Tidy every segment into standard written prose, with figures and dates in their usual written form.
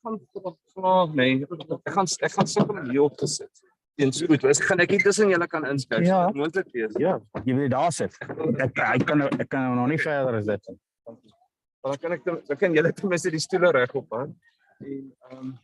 vra nee, ek gaan sukkel om hier op te sit. Teen spoed. Gaan ek hier tussen julle kan inskuif? Ja. Moontlik wees. Ja, jy wil daar sit. Ek kan nog nie verder as dit. Dan kan julle ten minste die stoele regop hou. En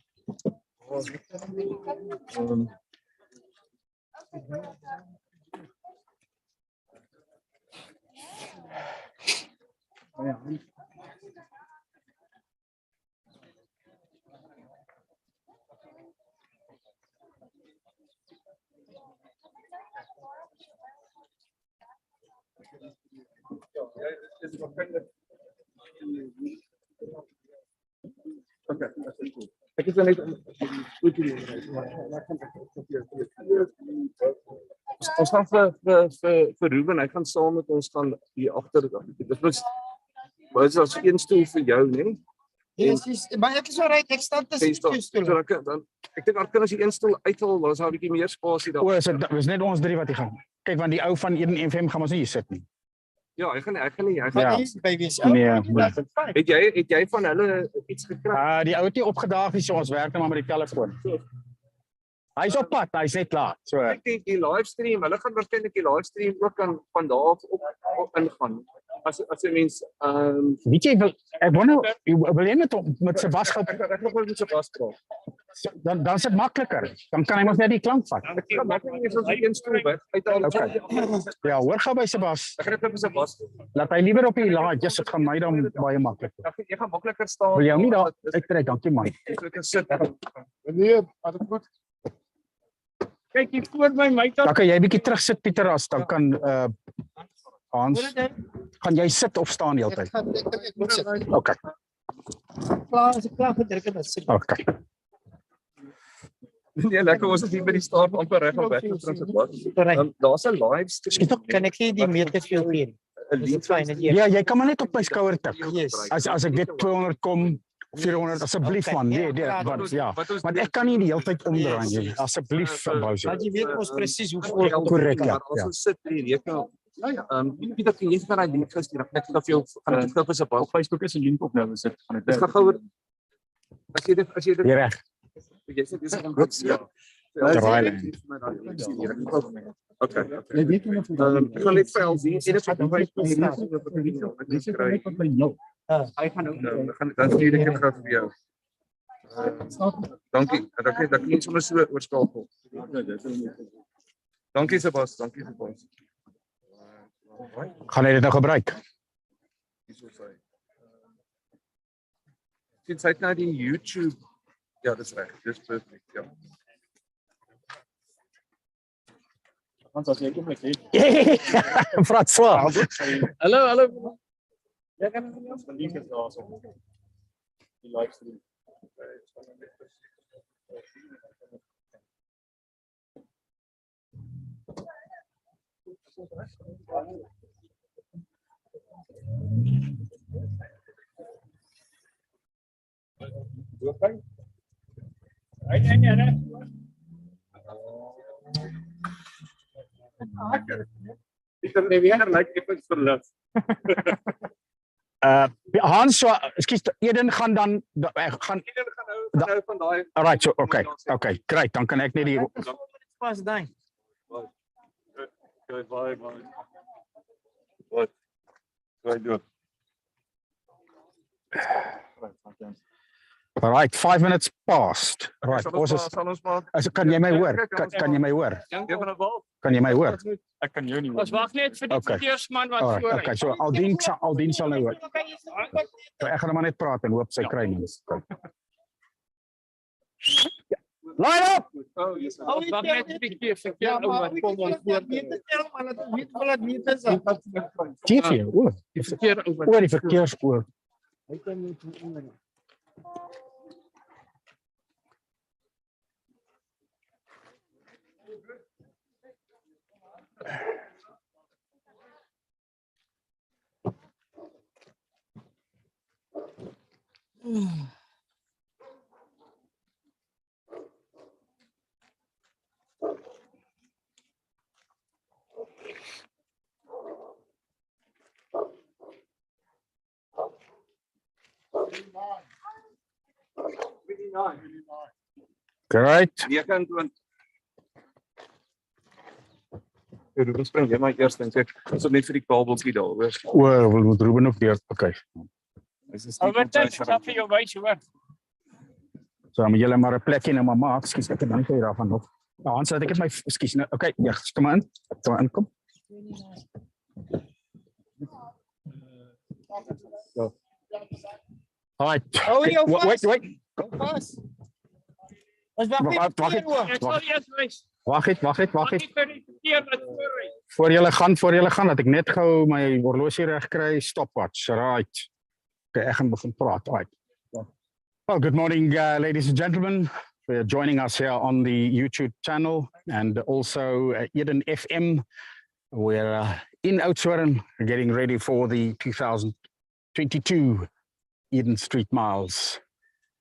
okay, dat is goed. Ek is net goed hier. Ons gaan vir Ruben, hy gaan saam met ons gaan hier agter. Dit was as een stoel vir jou, né? Maar ek is alright, ek staan tussen twee stoele. Ek dink as jy een stoel uithaal, dan is daar 'n bietjie meer spasie daar. O, is net ons drie wat hier gaan. Kyk, want die ou van 1FM gaan ons nie hier sit nie. Ja, hy gaan nie. Ja. By wie is Het jy van hulle iets gekry? Die ou het nie opgedaag nie, so ons werk nou maar met die telefoon. Hy's op pad, hy's net klaar. So Ek dink die livestream, hulle gaan waarskynlik die livestream ook van daar af op ingaan. As 'n mens weet jy, ek wonder wil jy met sy was ek nog wel met sy was praat. dan is dit makliker. Dan kan hy mos net die klank vat. Ek kan maklik nie soos een stoel weg uithaal. Okay. Ja, hoor gou by Sebas. Ek gaan net met sy was. Laat hy liewer op die laai, just dit gaan my dan baie maklik. Jy gaan makliker staan. Wil jy hom nie daar uittrek, dankie man. Ek kan sit. Nee, wat goed. Kyk hier voor my Dan kan jy bietjie terug sit Pieter as dan kan Hans, gaan jy sit of staan die hele tyd? Ek moet sit. Okay. As ek klaar gedruk het, dan sit ek. Okay. Nee, lekker, ons is hier by die staart amper reg op weg tot daar's 'n livestream. Kan ek die meter veel hê? Ja, jy kan maar net op my skouer tik. Yes. As ek net 200 kom, 400 asseblief man. Nee, want ek kan nie die hele tyd omdraai nie. Asseblief Bouser. Want jy weet ons presies hoe vol Korrek, ja. As ons sit hier, jy kan Pieter, kan jy vir daai link gestuur? Ek net vir jou gaan dit gou vir op Facebook is 'n link op nou is dit. Dit gaan gou as jy dit Jy reg. Jy sê dis 'n goed ja. Okay. Jy weet nie of Ek gaan net vir al sien, dit is baie Hy gaan ook dan stuur ek dit gou vir jou. Dankie. Dat klink sommer so oorskakel. Dankie Sebas, Gaan jy dit nou gebruik? Hierso sy. Sien sy het nou die YouTube. Ja, dis reg. Dis perfek, ja. Hans, as jy kom met dit. François. Hallo. Ja, kan nie ons van link is daar so. Die livestream. Pieter nee weer lyk effens verlig. Hans, so, ekskuus, Eden gaan dan gaan nou van daai. Alright, so okay, great, dan kan ek net die pas daai. Bye. Wat doen? Alright, 5 minutes past. Right, kan jy my hoor? Kan jy my hoor? Kan jy my hoor? Ek kan jou nie hoor. Ons wag net vir die verkeersman wat voor. Okay, so Aldien sal nou hoor. So ek gaan maar net praat en hoop sy kry nie. Line up! Ons wag net vir die verkeer wat kom ons voor. TV, die verkeersoor. Great. 29. Ruben spring jy maar eers dink ek. Ons het net vir die kabeltjie daar, hoor. Well, moet Ruben ook deur. Okay. Dis is Ou wat dit stap vir jou wys hoor. So dan moet julle maar 'n plekjie nou maar maak. Skus, ek het dan nie daarvan nog. Nou, Hans, ek het my skus nou. Okay, ja, kom maar in. Kom maar inkom. Go. Alright. Hou jou vas. Wait. Pas. Ons wag Wag, net. wag, Ek sal eers wys. Wag het. Wat nie vir die verkeer wat voorry. Voor julle gaan, dat ek net gou my horlosie reg kry, stopwatch. Right. Okay, ek gaan begin praat. Right. Well, good morning, ladies and gentlemen. For joining us here on the YouTube channel and also Eden FM. We're in Oudtshoorn, getting ready for the 2022 Eden Street Miles.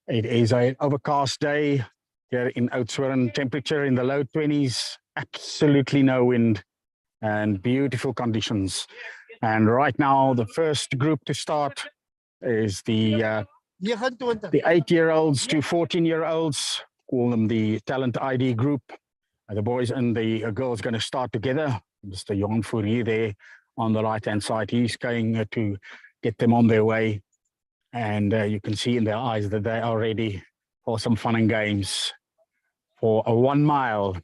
It is an overcast day here in Oudtshoorn, temperature in the low 20s, absolutely no wind and beautiful conditions. And right now, the first group to start is the 8-year-olds to 14-year-olds, call them the Talent ID group. The boys and the girls going to start together. Mr. Jan Fourie there on the right-hand side, he's going to get them on their way. And you can see in their eyes that they are ready for some fun and games. For a 1 mile,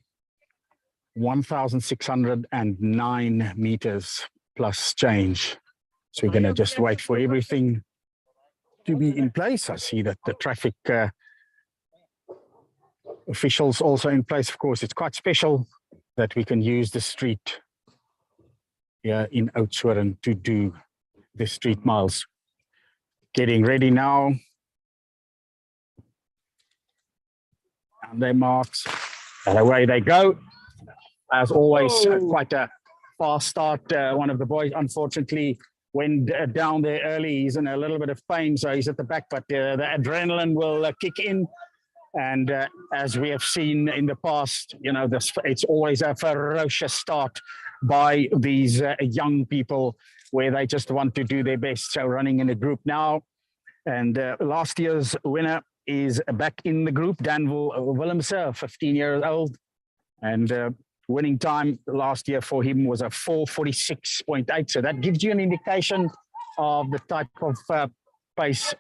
1,609 meters plus change. So we're going to just wait for everything to be in place. I see that the traffic officials also in place. Of course, it's quite special that we can use the street here in Oudtshoorn to do the street miles. Getting ready now. And their marks, and away they go. As always, quite a fast start. One of the boys, unfortunately, went down there early. He's in a little bit of pain, so he's at the back, but the adrenaline will kick in. And as we have seen in the past, you know, it's always a ferocious start by these young people where they just want to do their best. So running in a group now. And last year's winner is back in the group, Danville Willemse, 15 years old. And winning time last year for him was a 4:46.8. So that gives you an indication of the type of pace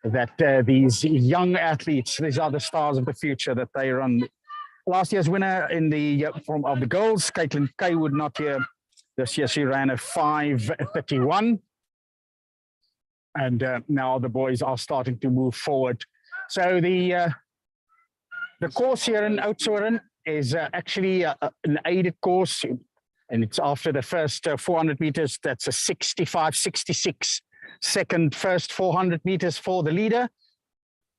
that these young athletes, these are the stars of the future, that they run. Last year's winner in the of the girls, Caitlin Kaywood, not here. This year she ran a 5:31. And now the boys are starting to move forward. So the course here in Oudtshoorn is actually an aided course, and it's after the first 400 meters. That's a 65-66 second first 400 meters for the leader.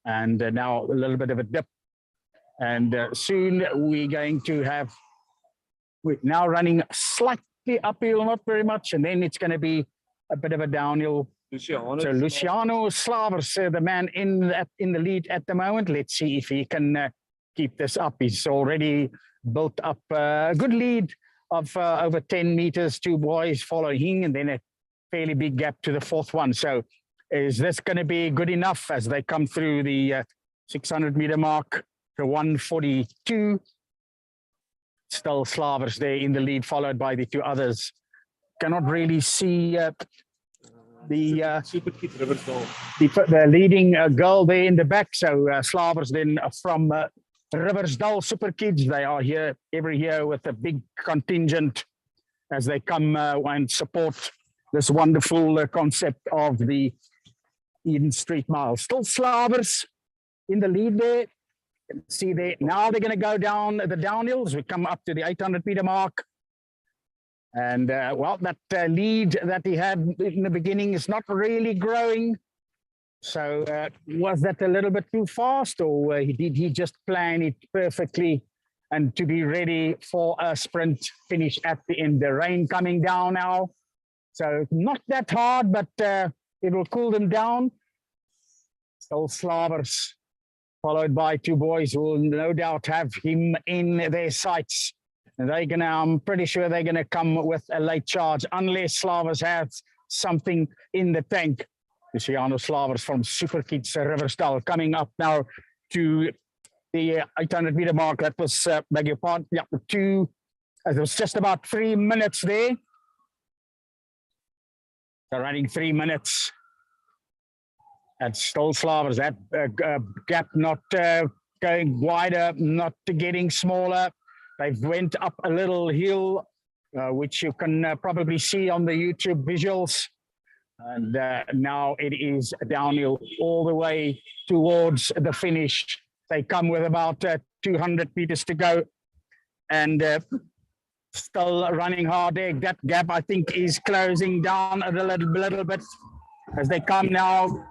And now a little bit of a dip. And soon we're going to have, we're now running slightly uphill, not very much, and then it's going to be a bit of a downhill. So Luciano Slavers, the man in the lead at the moment. Let's see if he can keep this up. He's already built up a good lead of over 10 meters, 2 boys following, and then a fairly big gap to the 4th one. So is this going to be good enough as they come through the 600-meter mark, the 1:42? Still Slavers there in the lead, followed by the 2 others. Cannot really see the leading girl there in the back. So Slavers then from Riversdal Super Kids. They are here every year with a big contingent as they come and support this wonderful concept of the Eden Street Mile. Still Slavers in the lead there. See there, now they're going to go down the downhills. We come up to the 800-meter mark. And well, that lead that he had in the beginning is not really growing. So was that a little bit too fast, or did he just plan it perfectly and to be ready for a sprint finish at the end? The rain coming down now. So not that hard, but it will cool them down. Still Slavers, followed by 2 boys who will no doubt have him in their sights. And they're gonna, I'm pretty sure they're gonna come with a late charge unless Slavers has something in the tank. Luciano Slavers from Super Kids Riversdal coming up now to the 800-meter mark. That was, beg your pardon, yeah, it was just about 3 minutes there. They're running 3 minutes. And still Slavers, that gap not going wider, not getting smaller. They've went up a little hill, which you can probably see on the YouTube visuals. And now it is downhill all the way towards the finish. They come with about 200 meters to go. And still running hard there. That gap, I think, is closing down a little bit as they come now.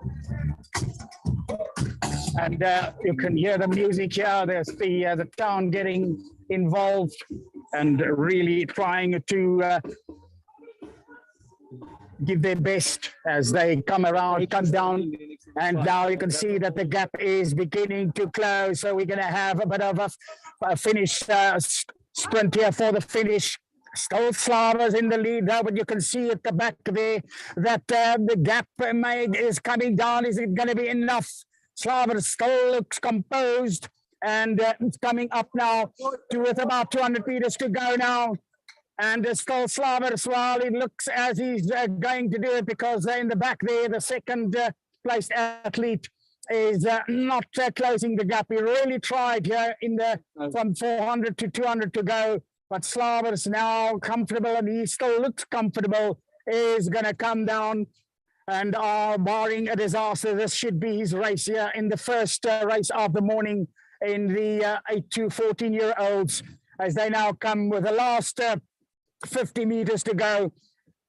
And you can hear the music here. There's the town getting involved and really trying to give their best as they come around, come down. And now you can see that the gap is beginning to close. So we're going to have a bit of a finish sprint here for the finish. Still Slavers in the lead now, but you can see at the back there that the gap is coming down. Is it going to be enough? Slavers still looks composed, and it's coming up now to with about 200 meters to go now. And still Slavers, well, it looks as he's going to do it, because in the back there, the second placed athlete is not closing the gap. He really tried here in the from 400 to 200 to go, but Slavers now comfortable, and he still looks comfortable, is going to come down. And barring a disaster, this should be his race here in the first race of the morning in the 8 to 14-year-olds, as they now come with the last 50 meters to go.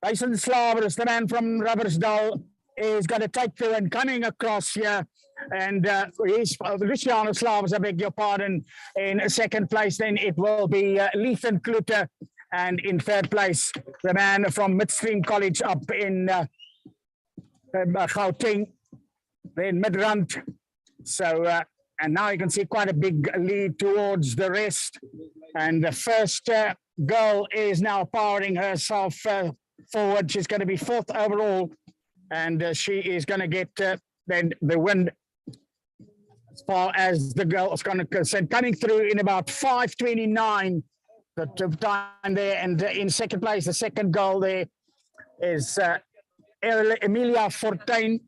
Dyson Slavers, the man from Rubbersdal, is going to take through and coming across here. And Luciano Slavers, I beg your pardon, in second place. Then it will be Lethan Kluter. And in third place, the man from Midstream College up in Gauteng, in Midrand. So, and now you can see quite a big lead towards the rest. And the first girl is now powering herself forward. She's going to be fourth overall, and she is going to get then the win as far as the girl is going to concern, coming through in about 5:29 the time there. And in second place, the second girl there is Emilia Fortuin,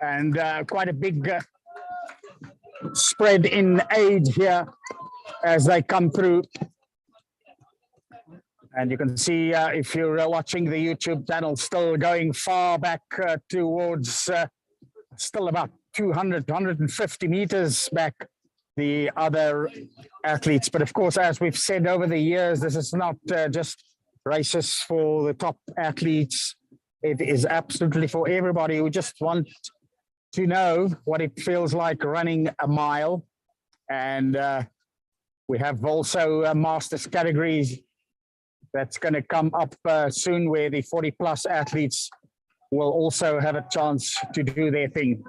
and quite a big spread in age here as they come through. And you can see if you're watching the YouTube channel, still going far back towards still about 200, 150 meters back, the other athletes. But of course, as we've said over the years, this is not just races for the top athletes. It is absolutely for everybody who just want to know what it feels like running a mile. And we have also masters categories that's going to come up soon, where the 40-plus athletes will also have a chance to do their thing.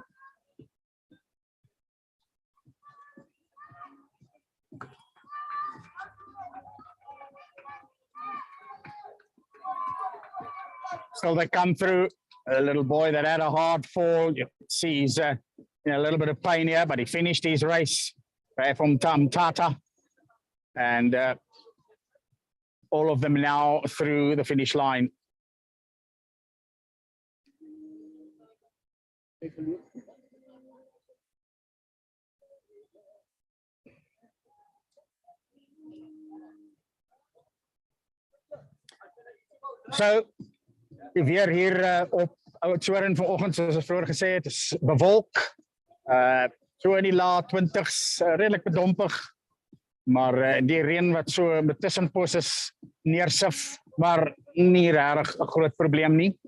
So they come through. A little boy that had a hard fall. You see he's in a little bit of pain here, but he finished his race from Tata. And all of them now through the finish line. So, weer hier op Oudtshoorn vanoggend, soos ek vroeër gesê het, is bewolk. So in die laat 20s, redelik bedompig. Maar die reën wat so met tussenposes neersif, maar nie regtig 'n groot probleem nie.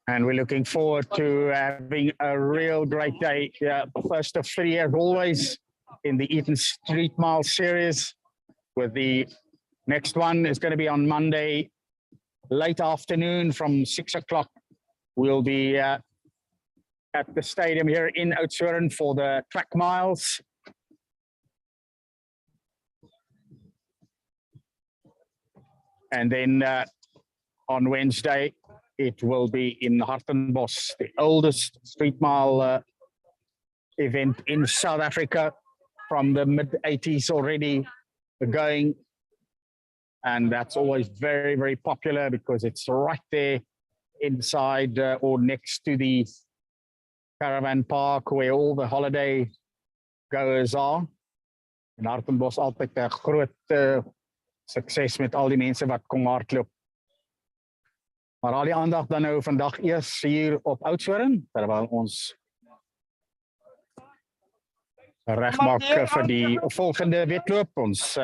And we're looking forward to having a real great day. Yeah, first of 3 as always in the Eaton Street Mile series, with the next one is going to be on Monday, late afternoon from 6 o'clock. We'll be at the stadium here in Oudtshoorn for the track miles. And then on Wednesday it will be in Hartenbos, the oldest street mile event in South Africa from the mid-80s already going. And that's always very, very popular because it's right there inside or next to the caravan park where all the holiday goers are. En Hartenbos altyd 'n groot sukses met al die mense wat kom hardloop. Maar al die aandag dan nou vandag eers hier op Oudtshoorn, terwyl ons regmaak vir die volgende wedloop. Ons